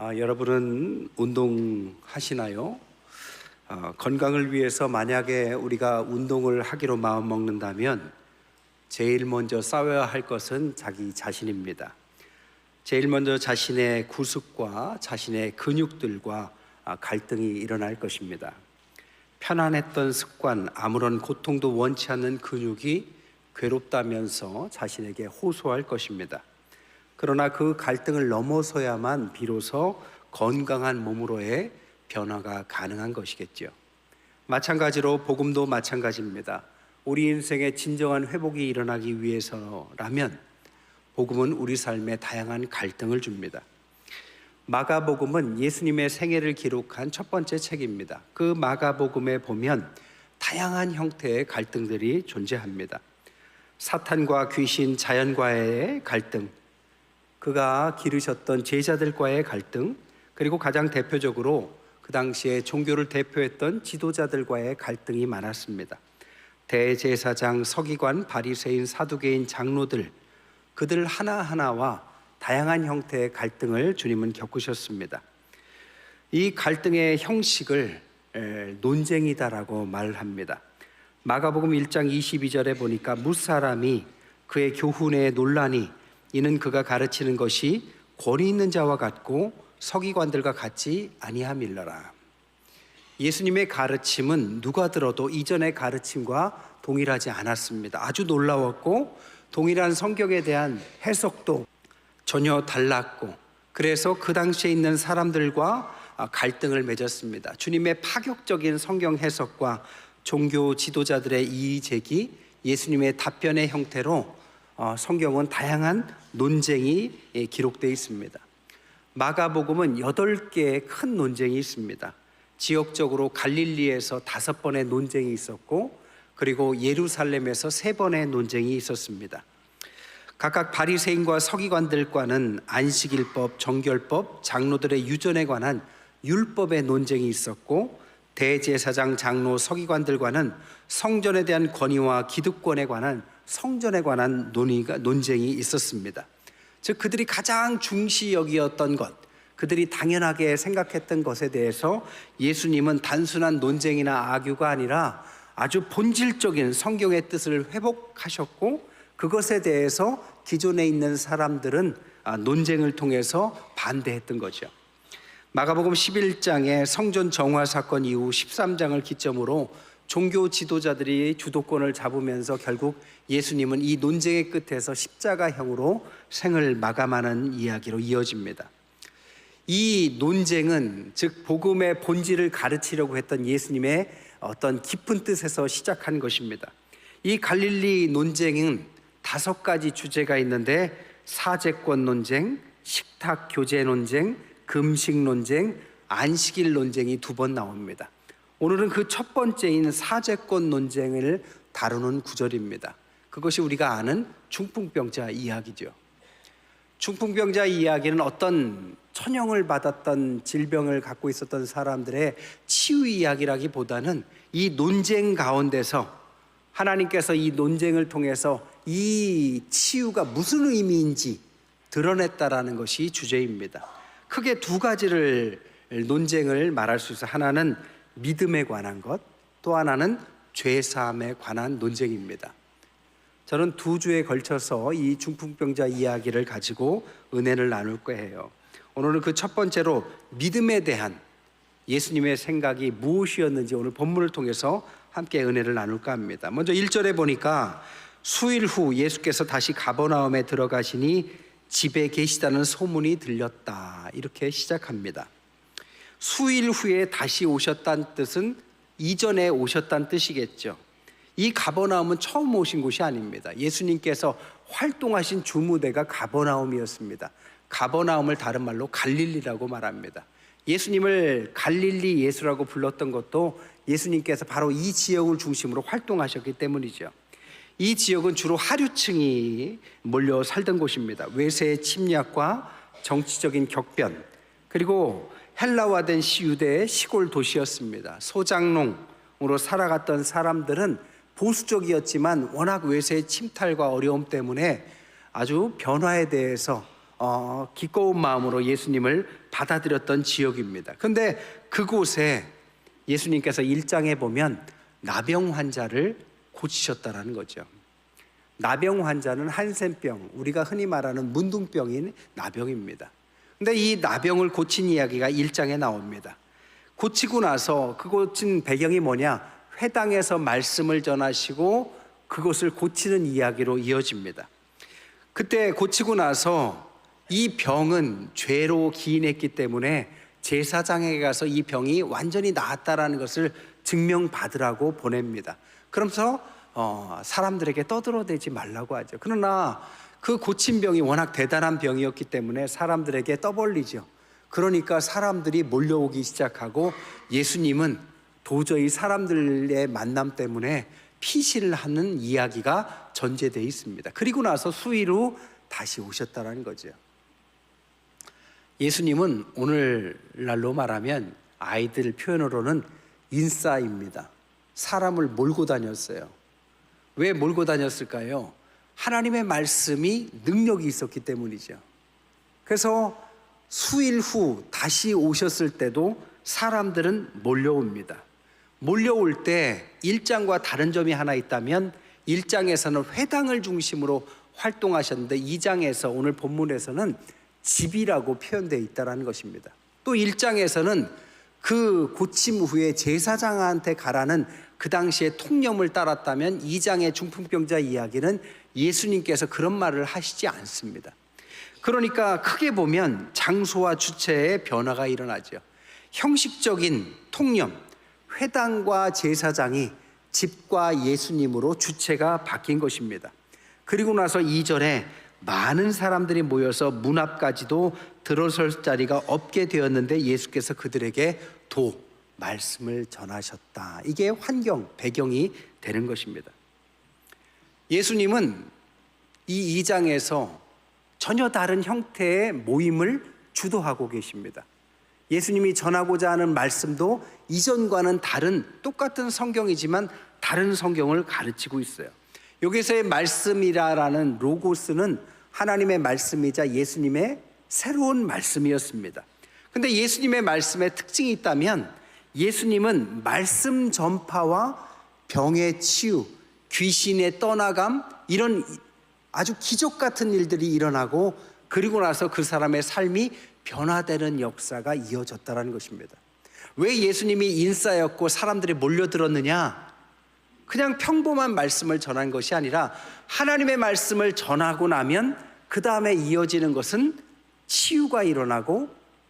여러분은 운동하시나요? 건강을 위해서 만약에 우리가 운동을 하기로 마음먹는다면 제일 먼저 싸워야 할 것은 자기 자신입니다. 제일 먼저 자신의 구습과 자신의 근육들과 갈등이 일어날 것입니다. 편안했던 습관, 아무런 고통도 원치 않는 근육이 괴롭다면서 자신에게 호소할 것입니다. 그러나 그 갈등을 넘어서야만 비로소 건강한 몸으로의 변화가 가능한 것이겠죠. 마찬가지로 복음도 마찬가지입니다. 우리 인생의 진정한 회복이 일어나기 위해서라면 복음은 우리 삶에 다양한 갈등을 줍니다. 마가복음은 예수님의 생애를 기록한 첫 번째 책입니다. 그 마가복음에 보면 다양한 형태의 갈등들이 존재합니다. 사탄과 귀신, 자연과의 갈등, 그가 기르셨던 제자들과의 갈등, 그리고 가장 대표적으로 그 당시에 종교를 대표했던 지도자들과의 갈등이 많았습니다. 대제사장, 서기관, 바리새인, 사두개인, 장로들, 그들 하나하나와 다양한 형태의 갈등을 주님은 겪으셨습니다. 이 갈등의 형식을 논쟁이다라고 말합니다. 마가복음 1장 22절에 보니까 무사람이 그의 교훈에 논란이 이는 그가 가르치는 것이 권위 있는 자와 같고 서기관들과 같지 아니함일러라. 예수님의 가르침은 누가 들어도 이전의 가르침과 동일하지 않았습니다. 아주 놀라웠고 동일한 성경에 대한 해석도 전혀 달랐고, 그래서 그 당시에 있는 사람들과 갈등을 맺었습니다. 주님의 파격적인 성경 해석과 종교 지도자들의 이의 제기, 예수님의 답변의 형태로 성경은 다양한 논쟁이 기록되어 있습니다. 마가복음은 8개의 큰 논쟁이 있습니다. 지역적으로 갈릴리에서 5번의 논쟁이 있었고, 그리고 예루살렘에서 3번의 논쟁이 있었습니다. 각각 바리새인과 서기관들과는 안식일법, 정결법, 장로들의 유전에 관한 율법의 논쟁이 있었고, 대제사장, 장로, 서기관들과는 성전에 대한 권위와 기득권에 관한 성전에 관한 논쟁이 있었습니다. 즉 그들이 가장 중시 여기었던 것, 그들이 당연하게 생각했던 것에 대해서 예수님은 단순한 논쟁이나 악유가 아니라 아주 본질적인 성경의 뜻을 회복하셨고, 그것에 대해서 기존에 있는 사람들은 논쟁을 통해서 반대했던 거죠. 마가복음 11장의 성전 정화 사건 이후 13장을 기점으로 종교 지도자들이 주도권을 잡으면서 결국 예수님은 이 논쟁의 끝에서 십자가형으로 생을 마감하는 이야기로 이어집니다. 이 논쟁은 즉 복음의 본질을 가르치려고 했던 예수님의 어떤 깊은 뜻에서 시작한 것입니다. 이 갈릴리 논쟁은 5가지 주제가 있는데, 사제권 논쟁, 식탁 교제 논쟁, 금식 논쟁, 안식일 논쟁이 2번 나옵니다. 오늘은 그 첫 번째인 사제권 논쟁을 다루는 구절입니다. 그것이 우리가 아는 중풍병자 이야기죠. 중풍병자 이야기는 어떤 천형을 받았던 질병을 갖고 있었던 사람들의 치유 이야기라기보다는 이 논쟁 가운데서 하나님께서 이 논쟁을 통해서 이 치유가 무슨 의미인지 드러냈다라는 것이 주제입니다. 크게 2가지를 논쟁을 말할 수 있어요. 하나는 믿음에 관한 것, 또 하나는 죄사함에 관한 논쟁입니다. 저는 2주에 걸쳐서 이 중풍병자 이야기를 가지고 은혜를 나눌 거예요. 오늘은 그 첫 번째로 믿음에 대한 예수님의 생각이 무엇이었는지 오늘 본문을 통해서 함께 은혜를 나눌까 합니다. 먼저 1절에 보니까 수일 후 예수께서 다시 가버나움에 들어가시니 집에 계시다는 소문이 들렸다, 이렇게 시작합니다. 수일 후에 다시 오셨다는 뜻은 이전에 오셨다는 뜻이겠죠. 이 가버나움은 처음 오신 곳이 아닙니다. 예수님께서 활동하신 주무대가 가버나움이었습니다. 가버나움을 다른 말로 갈릴리라고 말합니다. 예수님을 갈릴리 예수라고 불렀던 것도 예수님께서 바로 이 지역을 중심으로 활동하셨기 때문이죠. 이 지역은 주로 하류층이 몰려 살던 곳입니다. 외세의 침략과 정치적인 격변, 그리고 헬라화된 유대의 시골 도시였습니다. 소장농으로 살아갔던 사람들은 보수적이었지만 워낙 외세의 침탈과 어려움 때문에 아주 변화에 대해서 기꺼운 마음으로 예수님을 받아들였던 지역입니다. 근데 그곳에 예수님께서 1장에 보면 나병 환자를 고치셨다라는 거죠. 나병 환자는 한센병, 우리가 흔히 말하는 문둥병인 나병입니다. 근데 이 나병을 고친 이야기가 1장에 나옵니다. 고치고 나서 그 고친 배경이 뭐냐? 회당에서 말씀을 전하시고 그것을 고치는 이야기로 이어집니다. 그때 고치고 나서 이 병은 죄로 기인했기 때문에 제사장에게 가서 이 병이 완전히 나았다라는 것을 증명받으라고 보냅니다. 그러면서 사람들에게 떠들어대지 말라고 하죠. 그러나 그 고친 병이 워낙 대단한 병이었기 때문에 사람들에게 떠벌리죠. 그러니까 사람들이 몰려오기 시작하고 예수님은 도저히 사람들의 만남 때문에 피신을 하는 이야기가 전제되어 있습니다. 그리고 나서 수일 후 다시 오셨다는 거죠. 예수님은 오늘날로 말하면 아이들 표현으로는 인싸입니다. 사람을 몰고 다녔어요. 왜 몰고 다녔을까요? 하나님의 말씀이 능력이 있었기 때문이죠. 그래서 수일 후 다시 오셨을 때도 사람들은 몰려옵니다. 몰려올 때 1장과 다른 점이 하나 있다면 1장에서는 회당을 중심으로 활동하셨는데 2장에서 오늘 본문에서는 집이라고 표현되어 있다는 것입니다. 또 1장에서는 그 고침 후에 제사장한테 가라는 그 당시에 통념을 따랐다면 2장의 중풍병자 이야기는 예수님께서 그런 말을 하시지 않습니다. 그러니까 크게 보면 장소와 주체의 변화가 일어나죠. 형식적인 통념, 회당과 제사장이 집과 예수님으로 주체가 바뀐 것입니다. 그리고 나서 2절에 많은 사람들이 모여서 문 앞까지도 들어설 자리가 없게 되었는데 예수께서 그들에게 말씀을 전하셨다. 이게 환경, 배경이 되는 것입니다. 예수님은 이 2장에서 전혀 다른 형태의 모임을 주도하고 계십니다. 예수님이 전하고자 하는 말씀도 이전과는 다른, 똑같은 성경이지만 다른 성경을 가르치고 있어요. 여기서의 말씀이라는 로고스는 하나님의 말씀이자 예수님의 새로운 말씀이었습니다. 근데 예수님의 말씀에 특징이 있다면 예수님은 말씀 전파와 병의 치유, 귀신의 떠나감, 이런 아주 기적 같은 일들이 일어나고 그리고 나서 그 사람의 삶이 변화되는 역사가 이어졌다는 것입니다. 왜 예수님이 인싸였고 사람들이 몰려들었느냐? 그냥 평범한 말씀을 전한 것이 아니라 하나님의 말씀을 전하고 나면 그 다음에 이어지는 것은 치유가 일어나고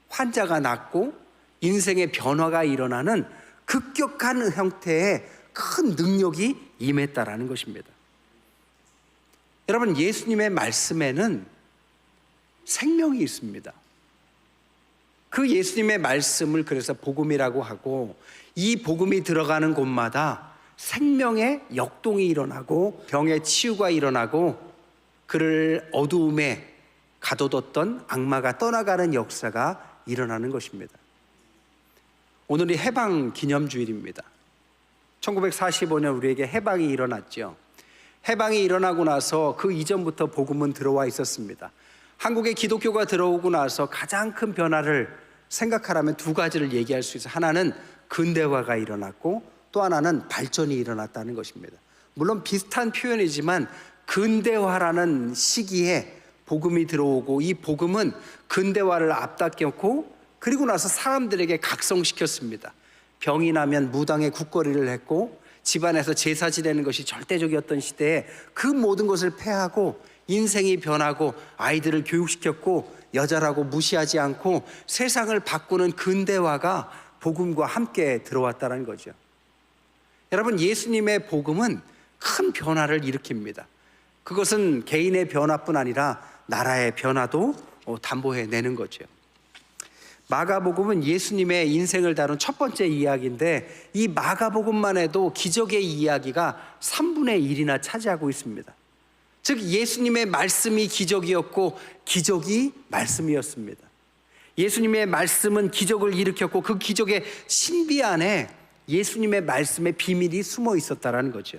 환자가 낫고 인생의 변화가 일어나는 급격한 형태의 큰 능력이 임했다라는 것입니다. 여러분, 예수님의 말씀에는 생명이 있습니다. 그 예수님의 말씀을 그래서 복음이라고 하고, 이 복음이 들어가는 곳마다 생명의 역동이 일어나고 병의 치유가 일어나고 그를 어두움에 가둬뒀던 악마가 떠나가는 역사가 일어나는 것입니다. 오늘이 해방 기념주일입니다. 1945년 우리에게 해방이 일어났죠. 해방이 일어나고 나서 그 이전부터 복음은 들어와 있었습니다. 한국에 기독교가 들어오고 나서 가장 큰 변화를 생각하라면 두 가지를 얘기할 수 있어요. 하나는 근대화가 일어났고 또 하나는 발전이 일어났다는 것입니다. 물론 비슷한 표현이지만 근대화라는 시기에 복음이 들어오고 이 복음은 근대화를 앞당겼고 그리고 나서 사람들에게 각성시켰습니다. 병이 나면 무당의 국거리를 했고 집안에서 제사 지내는 것이 절대적이었던 시대에 그 모든 것을 폐하고 인생이 변하고 아이들을 교육시켰고 여자라고 무시하지 않고 세상을 바꾸는 근대화가 복음과 함께 들어왔다는 거죠. 여러분, 예수님의 복음은 큰 변화를 일으킵니다. 그것은 개인의 변화뿐 아니라 나라의 변화도 담보해내는 거죠. 마가복음은 예수님의 인생을 다룬 첫 번째 이야기인데 이 마가복음만 해도 기적의 이야기가 3분의 1이나 차지하고 있습니다. 즉 예수님의 말씀이 기적이었고 기적이 말씀이었습니다. 예수님의 말씀은 기적을 일으켰고 그 기적의 신비 안에 예수님의 말씀의 비밀이 숨어 있었다는 거죠.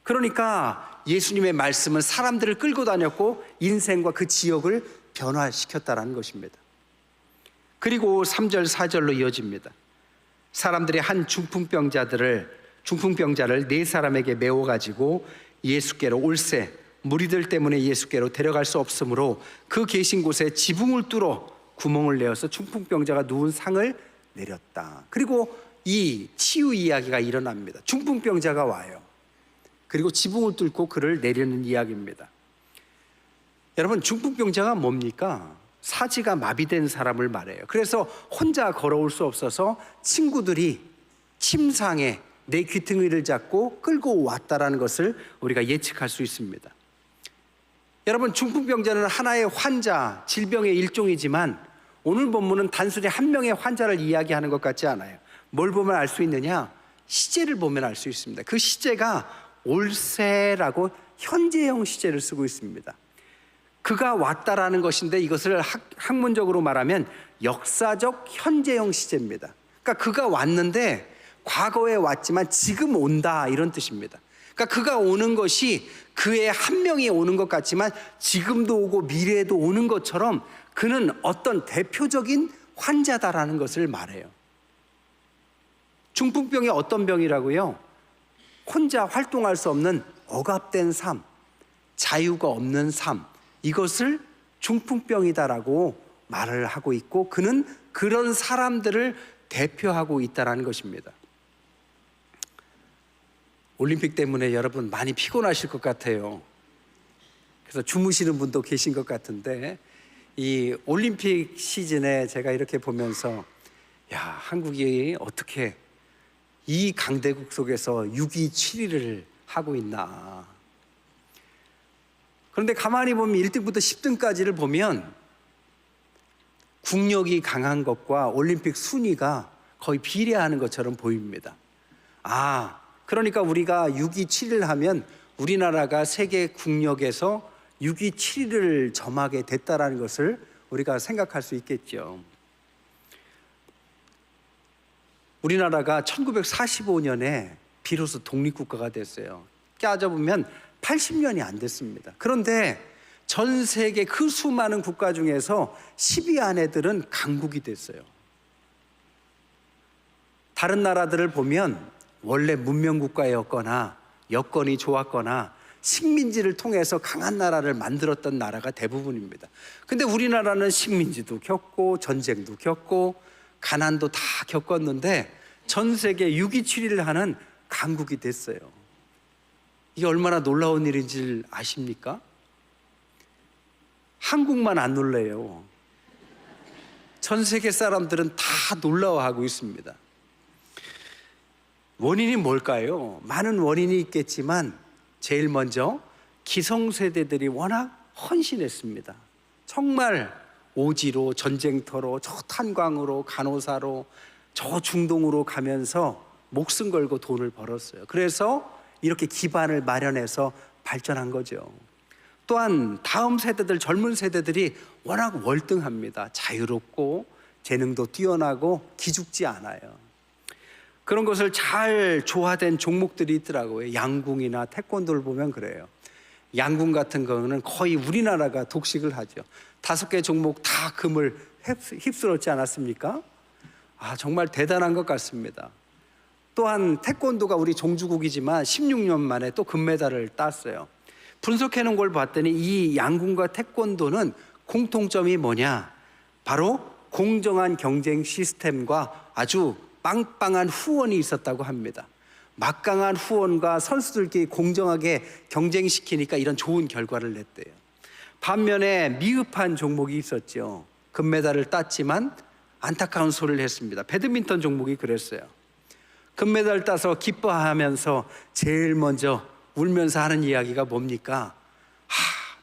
그러니까 예수님의 말씀은 사람들을 끌고 다녔고 인생과 그 지역을 변화시켰다라는 것입니다. 그리고 3절 4절로 이어집니다. 사람들이 한 중풍병자를 네 사람에게 메워가지고 예수께로 올세 무리들 때문에 예수께로 데려갈 수 없으므로 그 계신 곳에 지붕을 뚫어 구멍을 내어서 중풍병자가 누운 상을 내렸다. 그리고 이 치유 이야기가 일어납니다. 중풍병자가 와요. 그리고 지붕을 뚫고 그를 내리는 이야기입니다. 여러분, 중풍병자가 뭡니까? 사지가 마비된 사람을 말해요. 그래서 혼자 걸어올 수 없어서 친구들이 침상에 내 귀퉁이를 잡고 끌고 왔다라는 것을 우리가 예측할 수 있습니다. 여러분, 중풍병자는 하나의 환자, 질병의 일종이지만 오늘 본문은 단순히 한 명의 환자를 이야기하는 것 같지 않아요. 뭘 보면 알 수 있느냐? 시제를 보면 알 수 있습니다. 그 시제가 올세라고 현재형 시제를 쓰고 있습니다. 그가 왔다라는 것인데 이것을 학문적으로 말하면 역사적 현재형 시제입니다. 그러니까 그가 왔는데 과거에 왔지만 지금 온다, 이런 뜻입니다. 그러니까 그가 오는 것이 그의 한 명이 오는 것 같지만 지금도 오고 미래에도 오는 것처럼 그는 어떤 대표적인 환자다라는 것을 말해요. 중풍병이 어떤 병이라고요? 혼자 활동할 수 없는 억압된 삶, 자유가 없는 삶, 이것을 중풍병이다라고 말을 하고 있고 그는 그런 사람들을 대표하고 있다는 것입니다. 올림픽 때문에 여러분 많이 피곤하실 것 같아요. 그래서 주무시는 분도 계신 것 같은데 이 올림픽 시즌에 제가 이렇게 보면서 한국이 어떻게 이 강대국 속에서 6위 7위를 하고 있나. 그런데 가만히 보면 1등부터 10등까지를 보면 국력이 강한 것과 올림픽 순위가 거의 비례하는 것처럼 보입니다. 그러니까 우리가 6위 7위를 하면 우리나라가 세계 국력에서 6위 7위를 점하게 됐다는 것을 우리가 생각할 수 있겠죠. 우리나라가 1945년에 비로소 독립국가가 됐어요. 따져보면 80년이 안 됐습니다. 그런데 전 세계 그 수많은 국가 중에서 10위 안에들은 강국이 됐어요. 다른 나라들을 보면 원래 문명국가였거나 여건이 좋았거나 식민지를 통해서 강한 나라를 만들었던 나라가 대부분입니다. 근데 우리나라는 식민지도 겪고 전쟁도 겪고 가난도 다 겪었는데 전 세계 6위 7위를 하는 강국이 됐어요. 이게 얼마나 놀라운 일인지 아십니까? 한국만 안 놀래요. 전 세계 사람들은 다 놀라워하고 있습니다. 원인이 뭘까요? 많은 원인이 있겠지만 제일 먼저 기성세대들이 워낙 헌신했습니다. 정말 오지로, 전쟁터로, 저 탄광으로, 간호사로, 저 중동으로 가면서 목숨 걸고 돈을 벌었어요. 그래서 이렇게 기반을 마련해서 발전한 거죠. 또한 다음 세대들, 젊은 세대들이 워낙 월등합니다. 자유롭고 재능도 뛰어나고 기죽지 않아요. 그런 것을 잘 조화된 종목들이 있더라고요. 양궁이나 태권도를 보면 그래요. 양궁 같은 거는 거의 우리나라가 독식을 하죠. 5개 종목 다 금을 휩쓸었지 않았습니까? 정말 대단한 것 같습니다. 또한 태권도가 우리 종주국이지만 16년 만에 또 금메달을 땄어요. 분석해 놓은 걸 봤더니 이 양궁과 태권도는 공통점이 뭐냐? 바로 공정한 경쟁 시스템과 아주 빵빵한 후원이 있었다고 합니다. 막강한 후원과 선수들끼리 공정하게 경쟁시키니까 이런 좋은 결과를 냈대요. 반면에 미흡한 종목이 있었죠. 금메달을 땄지만 안타까운 소리를 했습니다. 배드민턴 종목이 그랬어요. 금메달 따서 기뻐하면서 제일 먼저 울면서 하는 이야기가 뭡니까?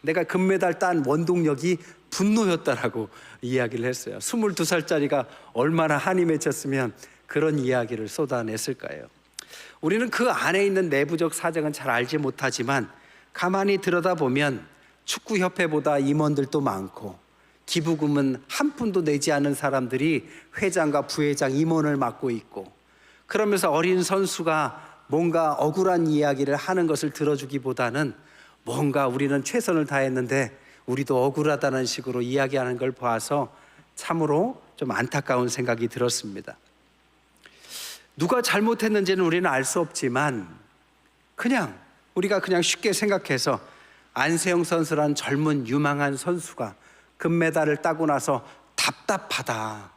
내가 금메달 딴 원동력이 분노였다라고 이야기를 했어요. 22살짜리가 얼마나 한이 맺혔으면 그런 이야기를 쏟아냈을까요? 우리는 그 안에 있는 내부적 사정은 잘 알지 못하지만 가만히 들여다보면 축구협회보다 임원들도 많고 기부금은 한 푼도 내지 않은 사람들이 회장과 부회장, 임원을 맡고 있고 그러면서 어린 선수가 뭔가 억울한 이야기를 하는 것을 들어주기보다는 뭔가 우리는 최선을 다했는데 우리도 억울하다는 식으로 이야기하는 걸 봐서 참으로 좀 안타까운 생각이 들었습니다. 누가 잘못했는지는 우리는 알 수 없지만 우리가 그냥 쉽게 생각해서 안세영 선수란 젊은 유망한 선수가 금메달을 따고 나서 답답하다,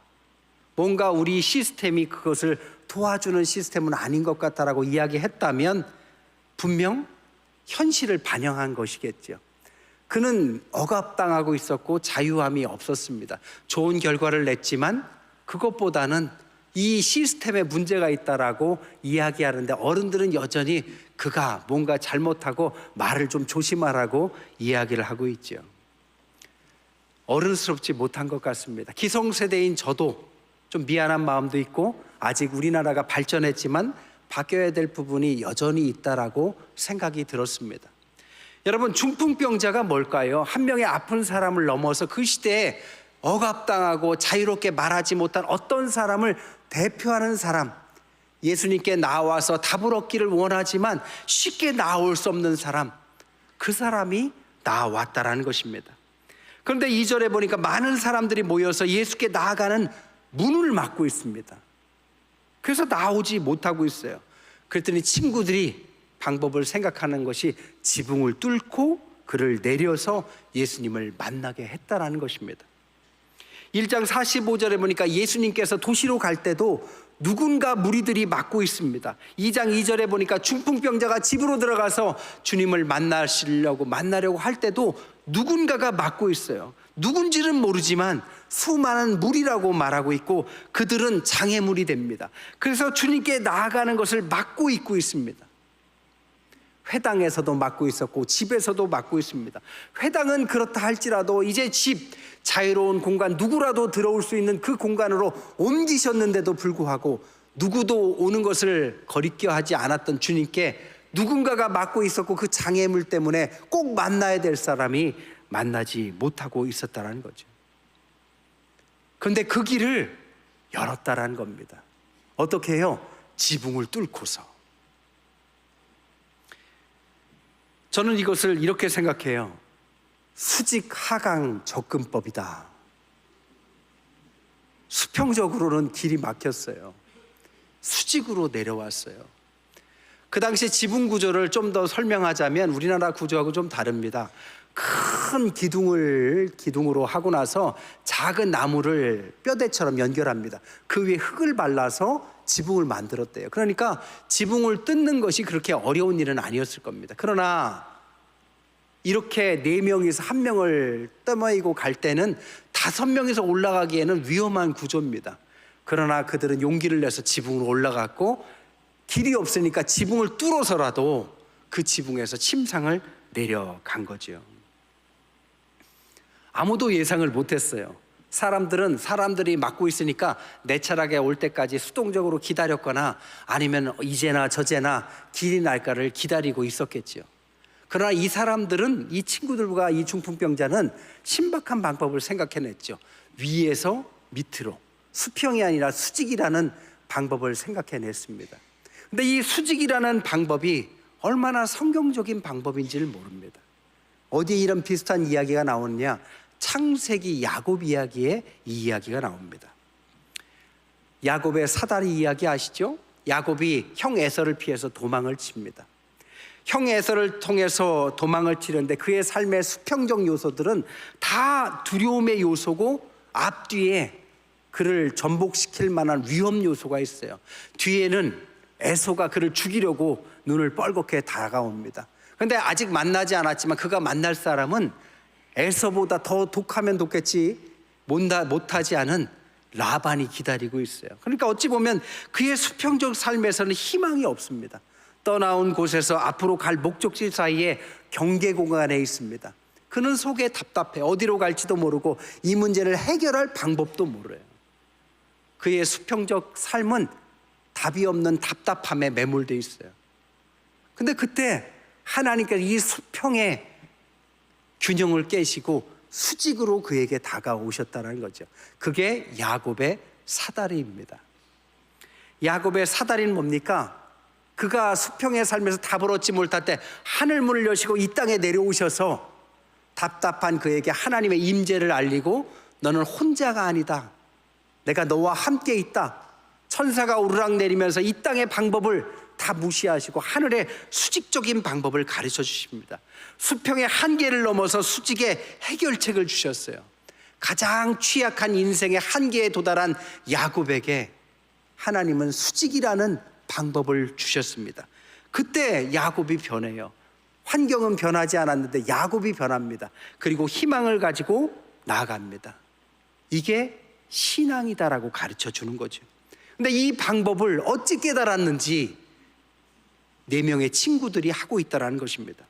뭔가 우리 시스템이 그것을 도와주는 시스템은 아닌 것 같다라고 이야기했다면 분명 현실을 반영한 것이겠죠. 그는 억압당하고 있었고 자유함이 없었습니다. 좋은 결과를 냈지만 그것보다는 이 시스템에 문제가 있다라고 이야기하는데 어른들은 여전히 그가 뭔가 잘못하고 말을 좀 조심하라고 이야기를 하고 있죠. 어른스럽지 못한 것 같습니다. 기성세대인 저도 좀 미안한 마음도 있고 아직 우리나라가 발전했지만 바뀌어야 될 부분이 여전히 있다라고 생각이 들었습니다. 여러분, 중풍병자가 뭘까요? 한 명의 아픈 사람을 넘어서 그 시대에 억압당하고 자유롭게 말하지 못한 어떤 사람을 대표하는 사람, 예수님께 나와서 답을 얻기를 원하지만 쉽게 나올 수 없는 사람, 그 사람이 나왔다라는 것입니다. 그런데 2절에 보니까 많은 사람들이 모여서 예수께 나아가는 문을 막고 있습니다. 그래서 나오지 못하고 있어요. 그랬더니 친구들이 방법을 생각하는 것이 지붕을 뚫고 그를 내려서 예수님을 만나게 했다라는 것입니다. 1장 45절에 보니까 예수님께서 도시로 갈 때도 누군가 무리들이 막고 있습니다. 2장 2절에 보니까 중풍병자가 집으로 들어가서 주님을 만나려고 할 때도 누군가가 막고 있어요. 누군지는 모르지만 수많은 무리라고 말하고 있고 그들은 장애물이 됩니다. 그래서 주님께 나아가는 것을 막고 있습니다. 회당에서도 막고 있었고 집에서도 막고 있습니다. 회당은 그렇다 할지라도 이제 집, 자유로운 공간, 누구라도 들어올 수 있는 그 공간으로 옮기셨는데도 불구하고 누구도 오는 것을 거리껴하지 않았던 주님께 누군가가 막고 있었고 그 장애물 때문에 꼭 만나야 될 사람이 만나지 못하고 있었다는 거죠. 그런데 그 길을 열었다라는 겁니다. 어떻게 해요? 지붕을 뚫고서. 저는 이것을 이렇게 생각해요. 수직 하강 접근법이다. 수평적으로는 길이 막혔어요. 수직으로 내려왔어요. 그 당시 지붕 구조를 좀 더 설명하자면 우리나라 구조하고 좀 다릅니다. 큰 기둥으로 하고 나서 작은 나무를 뼈대처럼 연결합니다. 그 위에 흙을 발라서 지붕을 만들었대요. 그러니까 지붕을 뜯는 것이 그렇게 어려운 일은 아니었을 겁니다. 그러나 이렇게 4명에서 1명을 떠밀고 갈 때는 5명에서 올라가기에는 위험한 구조입니다. 그러나 그들은 용기를 내서 지붕으로 올라갔고 길이 없으니까 지붕을 뚫어서라도 그 지붕에서 침상을 내려간 거죠. 아무도 예상을 못했어요. 사람들이 막고 있으니까 내 차례가 올 때까지 수동적으로 기다렸거나 아니면 이제나 저제나 길이 날까를 기다리고 있었겠죠. 그러나 이 사람들은, 이 친구들과 이 중풍병자는 신박한 방법을 생각해냈죠. 위에서 밑으로, 수평이 아니라 수직이라는 방법을 생각해냈습니다. 근데 이 수직이라는 방법이 얼마나 성경적인 방법인지를 모릅니다. 어디에 이런 비슷한 이야기가 나오느냐? 창세기 야곱 이야기에 이 이야기가 나옵니다. 야곱의 사다리 이야기 아시죠? 야곱이 형 에서를 피해서 도망을 칩니다. 형 에서를 통해서 도망을 치는데 그의 삶의 수평적 요소들은 다 두려움의 요소고 앞뒤에 그를 전복시킬 만한 위험 요소가 있어요. 뒤에는 에서가 그를 죽이려고 눈을 뻘겋게 다가옵니다. 그런데 아직 만나지 않았지만 그가 만날 사람은 에서보다 더 독하면 독했지 못하지 않은 라반이 기다리고 있어요. 그러니까 어찌 보면 그의 수평적 삶에서는 희망이 없습니다. 떠나온 곳에서 앞으로 갈 목적지 사이에 경계 공간에 있습니다. 그는 속에 답답해. 어디로 갈지도 모르고 이 문제를 해결할 방법도 몰라요. 그의 수평적 삶은 답이 없는 답답함에 매몰되어 있어요. 근데 그때 하나님께서 이 수평의 균형을 깨시고 수직으로 그에게 다가오셨다는 거죠. 그게 야곱의 사다리입니다. 야곱의 사다리는 뭡니까? 그가 수평의 삶에서 답을 얻지 못할 때 하늘문을 여시고 이 땅에 내려오셔서 답답한 그에게 하나님의 임재를 알리고 너는 혼자가 아니다. 내가 너와 함께 있다. 천사가 오르락 내리면서 이 땅의 방법을 다 무시하시고 하늘의 수직적인 방법을 가르쳐 주십니다. 수평의 한계를 넘어서 수직의 해결책을 주셨어요. 가장 취약한 인생의 한계에 도달한 야곱에게 하나님은 수직이라는 방법을 주셨습니다. 그때 야곱이 변해요. 환경은 변하지 않았는데 야곱이 변합니다. 그리고 희망을 가지고 나아갑니다. 이게 신앙이다라고 가르쳐 주는 거죠. 근데 이 방법을 어찌 깨달았는지 4명의 친구들이 하고 있다는 것입니다.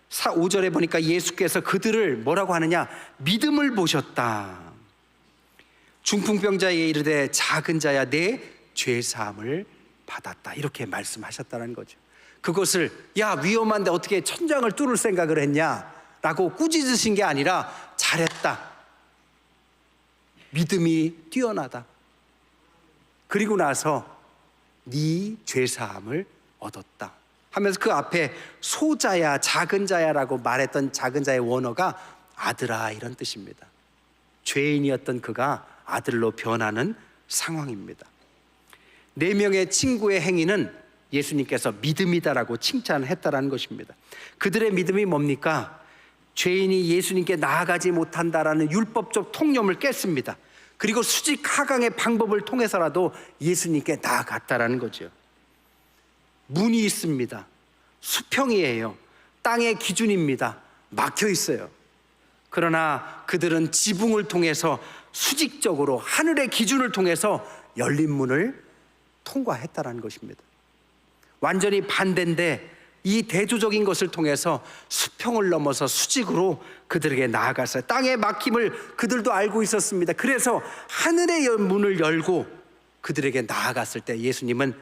5절에 보니까 예수께서 그들을 뭐라고 하느냐, 믿음을 보셨다. 중풍병자에게 이르되 작은 자야 내 죄사함을 받았다, 이렇게 말씀하셨다는 거죠. 그것을 야 위험한데 어떻게 천장을 뚫을 생각을 했냐 라고 꾸짖으신 게 아니라 잘했다, 믿음이 뛰어나다, 그리고 나서 네 죄사함을 얻었다 하면서 그 앞에 소자야 작은 자야라고 말했던 작은 자의 원어가 아들아 이런 뜻입니다. 죄인이었던 그가 아들로 변하는 상황입니다. 4명의 친구의 행위는 예수님께서 믿음이다라고 칭찬했다라는 것입니다. 그들의 믿음이 뭡니까? 죄인이 예수님께 나아가지 못한다라는 율법적 통념을 깼습니다. 그리고 수직 하강의 방법을 통해서라도 예수님께 나아갔다라는 거죠. 문이 있습니다. 수평이에요. 땅의 기준입니다. 막혀 있어요. 그러나 그들은 지붕을 통해서 수직적으로 하늘의 기준을 통해서 열린 문을 통과했다라는 것입니다. 완전히 반대인데 이 대조적인 것을 통해서 수평을 넘어서 수직으로 그들에게 나아갔어요. 땅의 막힘을 그들도 알고 있었습니다. 그래서 하늘의 문을 열고 그들에게 나아갔을 때 예수님은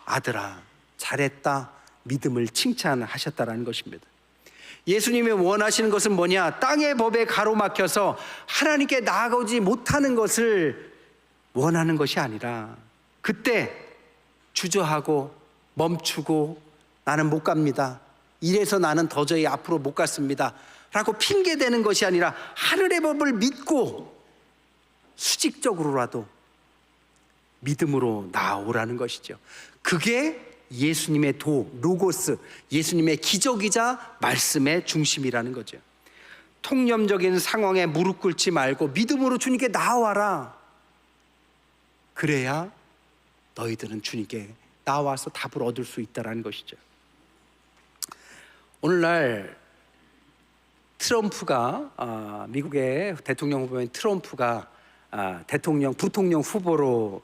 아들아 잘했다, 믿음을 칭찬하셨다라는 것입니다. 예수님이 원하시는 것은 뭐냐? 땅의 법에 가로막혀서 하나님께 나아가지 못하는 것을 원하는 것이 아니라 그때 주저하고 멈추고 나는 못 갑니다, 이래서 나는 도저히 앞으로 못 갔습니다 라고 핑계대는 것이 아니라 하늘의 법을 믿고 수직적으로라도 믿음으로 나아오라는 것이죠. 그게 예수님의 로고스, 예수님의 기적이자 말씀의 중심이라는 거죠. 통념적인 상황에 무릎 꿇지 말고 믿음으로 주님께 나아와라. 그래야 너희들은 주님께 나와서 답을 얻을 수 있다는 것이죠. 오늘날 트럼프가 미국의 대통령 후보인 트럼프가 부통령 후보로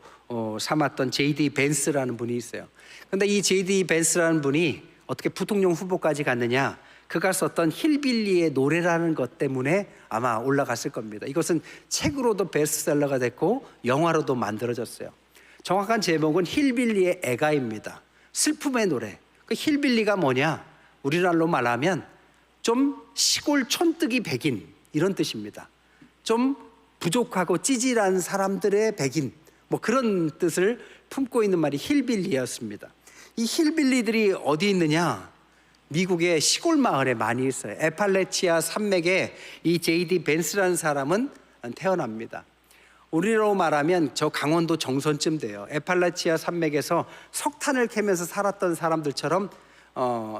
삼았던 J.D. 벤스라는 분이 있어요. 그런데 이 J.D. 벤스라는 분이 어떻게 부통령 후보까지 갔느냐? 그가 썼던 힐빌리의 노래라는 것 때문에 아마 올라갔을 겁니다. 이것은 책으로도 베스트셀러가 됐고 영화로도 만들어졌어요. 정확한 제목은 힐빌리의 애가입니다. 슬픔의 노래. 그 힐빌리가 뭐냐? 우리나라로 말하면 좀 시골 촌뜨기 백인 이런 뜻입니다. 좀 부족하고 찌질한 사람들의 백인, 뭐 그런 뜻을 품고 있는 말이 힐빌리였습니다. 이 힐빌리들이 어디 있느냐? 미국의 시골 마을에 많이 있어요. 에팔레치아 산맥에 이 J.D. 벤스라는 사람은 태어납니다. 우리로 말하면 저 강원도 정선쯤 돼요. 에팔레치아 산맥에서 석탄을 캐면서 살았던 사람들처럼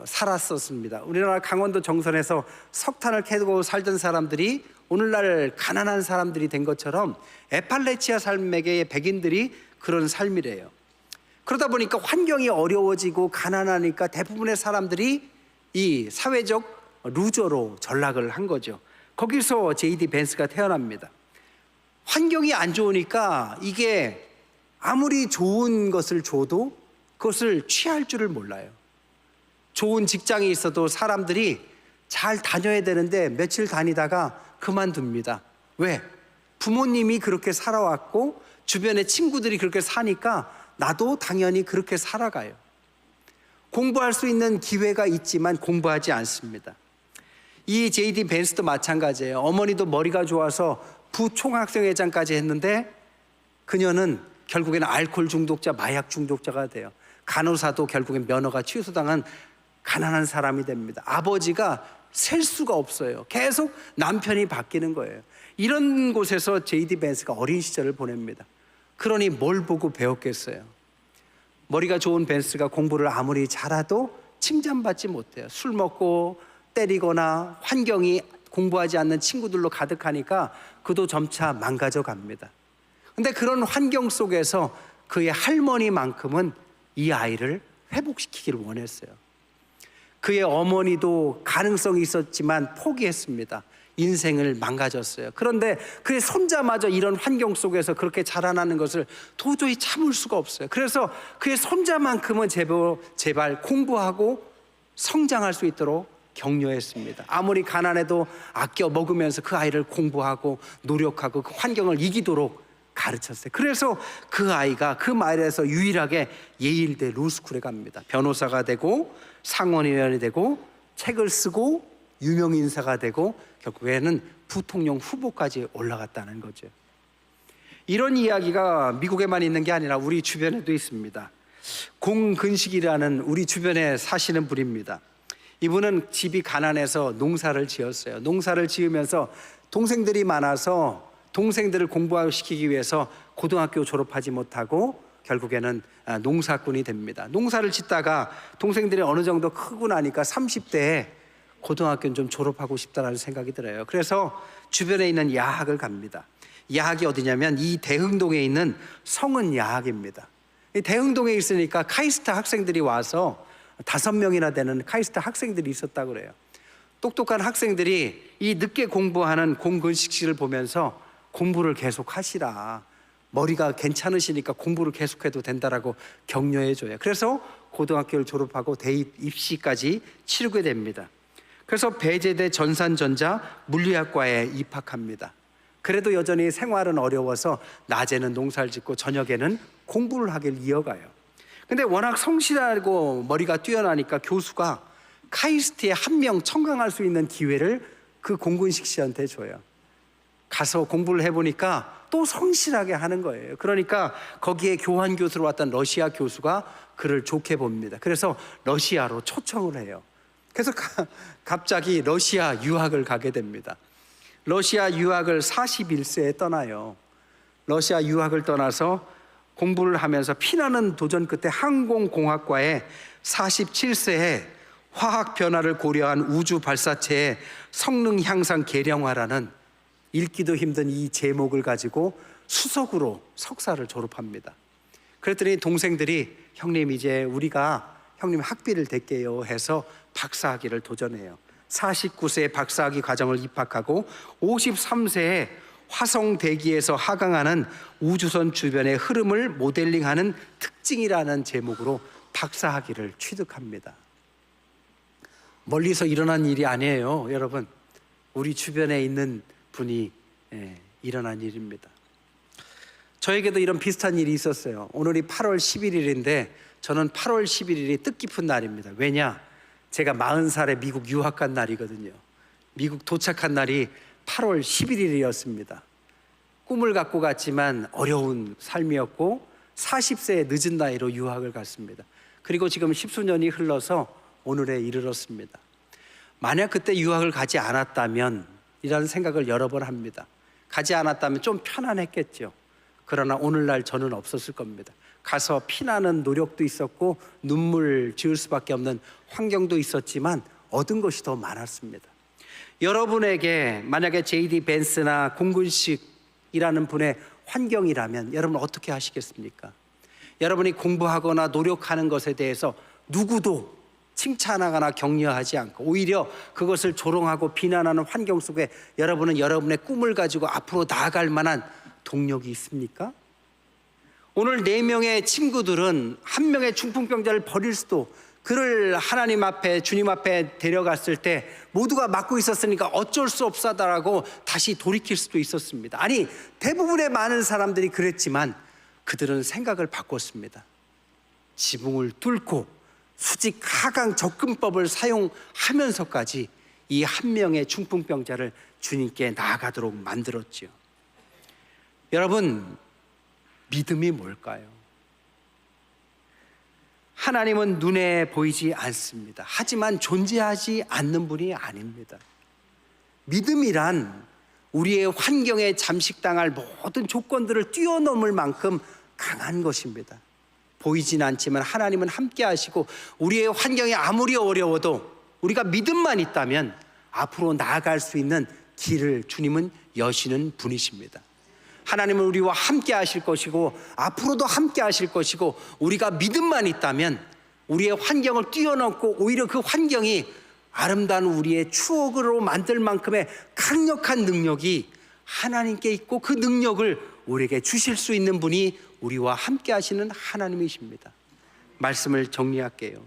살았었습니다. 우리나라 강원도 정선에서 석탄을 캐고 살던 사람들이 오늘날 가난한 사람들이 된 것처럼 에팔레치아 산맥의 백인들이 그런 삶이래요. 그러다 보니까 환경이 어려워지고 가난하니까 대부분의 사람들이 이 사회적 루저로 전락을 한 거죠. 거기서 J.D. 벤스가 태어납니다. 환경이 안 좋으니까 이게 아무리 좋은 것을 줘도 그것을 취할 줄을 몰라요. 좋은 직장이 있어도 사람들이 잘 다녀야 되는데 며칠 다니다가 그만둡니다. 왜? 부모님이 그렇게 살아왔고 주변의 친구들이 그렇게 사니까 나도 당연히 그렇게 살아가요. 공부할 수 있는 기회가 있지만 공부하지 않습니다. 이 J.D. 벤스도 마찬가지예요. 어머니도 머리가 좋아서 부총학생회장까지 했는데 그녀는 결국에는 알코올 중독자, 마약 중독자가 돼요. 간호사도 결국엔 면허가 취소당한 가난한 사람이 됩니다. 아버지가 셀 수가 없어요. 계속 남편이 바뀌는 거예요. 이런 곳에서 J.D. 벤스가 어린 시절을 보냅니다. 그러니 뭘 보고 배웠겠어요? 머리가 좋은 벤스가 공부를 아무리 잘해도 칭찬받지 못해요. 술 먹고 때리거나 환경이 공부하지 않는 친구들로 가득하니까 그도 점차 망가져 갑니다. 근데 그런 환경 속에서 그의 할머니만큼은 이 아이를 회복시키기를 원했어요. 그의 어머니도 가능성이 있었지만 포기했습니다. 인생을 망가졌어요. 그런데 그의 손자마저 이런 환경 속에서 그렇게 자라나는 것을 도저히 참을 수가 없어요. 그래서 그의 손자만큼은 제발 공부하고 성장할 수 있도록 격려했습니다. 아무리 가난해도 아껴 먹으면서 그 아이를 공부하고 노력하고 그 환경을 이기도록 가르쳤어요. 그래서 그 아이가 그 마을에서 유일하게 예일대 로스쿨에 갑니다. 변호사가 되고 상원의원이 되고 책을 쓰고 유명인사가 되고 결국에는 부통령 후보까지 올라갔다는 거죠. 이런 이야기가 미국에만 있는 게 아니라 우리 주변에도 있습니다. 공근식이라는 우리 주변에 사시는 분입니다. 이분은 집이 가난해서 농사를 지었어요. 농사를 지으면서 동생들이 많아서 동생들을 공부시키기 위해서 고등학교 졸업하지 못하고 결국에는 농사꾼이 됩니다. 농사를 짓다가 동생들이 어느 정도 크고 나니까 30대에 고등학교는 좀 졸업하고 싶다는 생각이 들어요. 그래서 주변에 있는 야학을 갑니다. 야학이 어디냐면 이 대흥동에 있는 성은야학입니다. 이 대흥동에 있으니까 카이스트 학생들이 와서 5명이나 되는 카이스트 학생들이 있었다고 그래요. 똑똑한 학생들이 이 늦게 공부하는 공근식 씨를 보면서 공부를 계속 하시라, 머리가 괜찮으시니까 공부를 계속해도 된다라고 격려해줘요. 그래서 고등학교를 졸업하고 대입 입시까지 치르게 됩니다. 그래서 배제대 전산전자 물리학과에 입학합니다. 그래도 여전히 생활은 어려워서 낮에는 농사를 짓고 저녁에는 공부를 하길 이어가요. 근데 워낙 성실하고 머리가 뛰어나니까 교수가 카이스트에 한 명 청강할 수 있는 기회를 그 공근식 씨한테 줘요. 가서 공부를 해보니까 또 성실하게 하는 거예요. 그러니까 거기에 교환 교수로 왔던 러시아 교수가 그를 좋게 봅니다. 그래서 러시아로 초청을 해요. 그래서 갑자기 러시아 유학을 가게 됩니다. 러시아 유학을 41세에 떠나요. 러시아 유학을 떠나서 공부를 하면서 피나는 도전 끝에 항공공학과에 47세에 화학 변화를 고려한 우주 발사체의 성능 향상 계량화라는 읽기도 힘든 이 제목을 가지고 수석으로 석사를 졸업합니다. 그랬더니 동생들이 형님 이제 우리가 형님 학비를 댈게요 해서 박사학위를 도전해요. 49세에 박사학위 과정을 입학하고 53세에 화성 대기에서 하강하는 우주선 주변의 흐름을 모델링하는 특징이라는 제목으로 박사학위를 취득합니다. 멀리서 일어난 일이 아니에요, 여러분. 우리 주변에 있는 분이 일어난 일입니다. 저에게도 이런 비슷한 일이 있었어요. 오늘이 8월 11일인데 저는 8월 11일이 뜻깊은 날입니다. 왜냐? 제가 40살에 미국 유학 간 날이거든요. 미국 도착한 날이 8월 11일이었습니다. 꿈을 갖고 갔지만 어려운 삶이었고 40세의 늦은 나이로 유학을 갔습니다. 그리고 지금 10수년이 흘러서 오늘에 이르렀습니다. 만약 그때 유학을 가지 않았다면 이라는 생각을 여러 번 합니다. 가지 않았다면 좀 편안했겠죠. 그러나 오늘날 저는 없었을 겁니다. 가서 피나는 노력도 있었고 눈물 지을 수밖에 없는 환경도 있었지만 얻은 것이 더 많았습니다. 여러분에게 만약에 J.D. 벤스나 공근식이라는 분의 환경이라면 여러분 어떻게 하시겠습니까? 여러분이 공부하거나 노력하는 것에 대해서 누구도 칭찬하거나 격려하지 않고 오히려 그것을 조롱하고 비난하는 환경 속에 여러분은 여러분의 꿈을 가지고 앞으로 나아갈 만한 동력이 있습니까? 오늘 4명의 친구들은 한 명의 중풍병자를 버릴 수도, 그를 하나님 앞에 주님 앞에 데려갔을 때 모두가 맡고 있었으니까 어쩔 수 없다라고 다시 돌이킬 수도 있었습니다. 아니, 대부분의 많은 사람들이 그랬지만 그들은 생각을 바꿨습니다. 지붕을 뚫고 수직 하강 접근법을 사용하면서까지 이 한 명의 중풍병자를 주님께 나아가도록 만들었지요. 여러분, 믿음이 뭘까요? 하나님은 눈에 보이지 않습니다. 하지만 존재하지 않는 분이 아닙니다. 믿음이란 우리의 환경에 잠식당할 모든 조건들을 뛰어넘을 만큼 강한 것입니다. 보이진 않지만 하나님은 함께 하시고 우리의 환경이 아무리 어려워도 우리가 믿음만 있다면 앞으로 나아갈 수 있는 길을 주님은 여시는 분이십니다. 하나님은 우리와 함께 하실 것이고 앞으로도 함께 하실 것이고 우리가 믿음만 있다면 우리의 환경을 뛰어넘고 오히려 그 환경이 아름다운 우리의 추억으로 만들 만큼의 강력한 능력이 하나님께 있고 그 능력을 우리에게 주실 수 있는 분이 우리와 함께 하시는 하나님이십니다. 말씀을 정리할게요.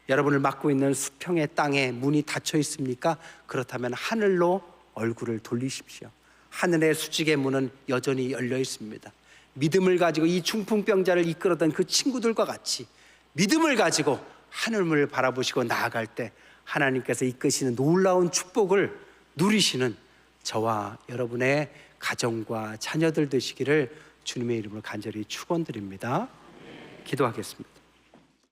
여러분을 맡고 있는 수평의 땅에 문이 닫혀 있습니까? 그렇다면 하늘로 얼굴을 돌리십시오. 하늘의 수직의 문은 여전히 열려 있습니다. 믿음을 가지고 이 중풍병자를 이끌었던 그 친구들과 같이 믿음을 가지고 하늘을 바라보시고 나아갈 때 하나님께서 이끄시는 놀라운 축복을 누리시는 저와 여러분의 가정과 자녀들 되시기를 주님의 이름으로 간절히 축원드립니다. 기도하겠습니다.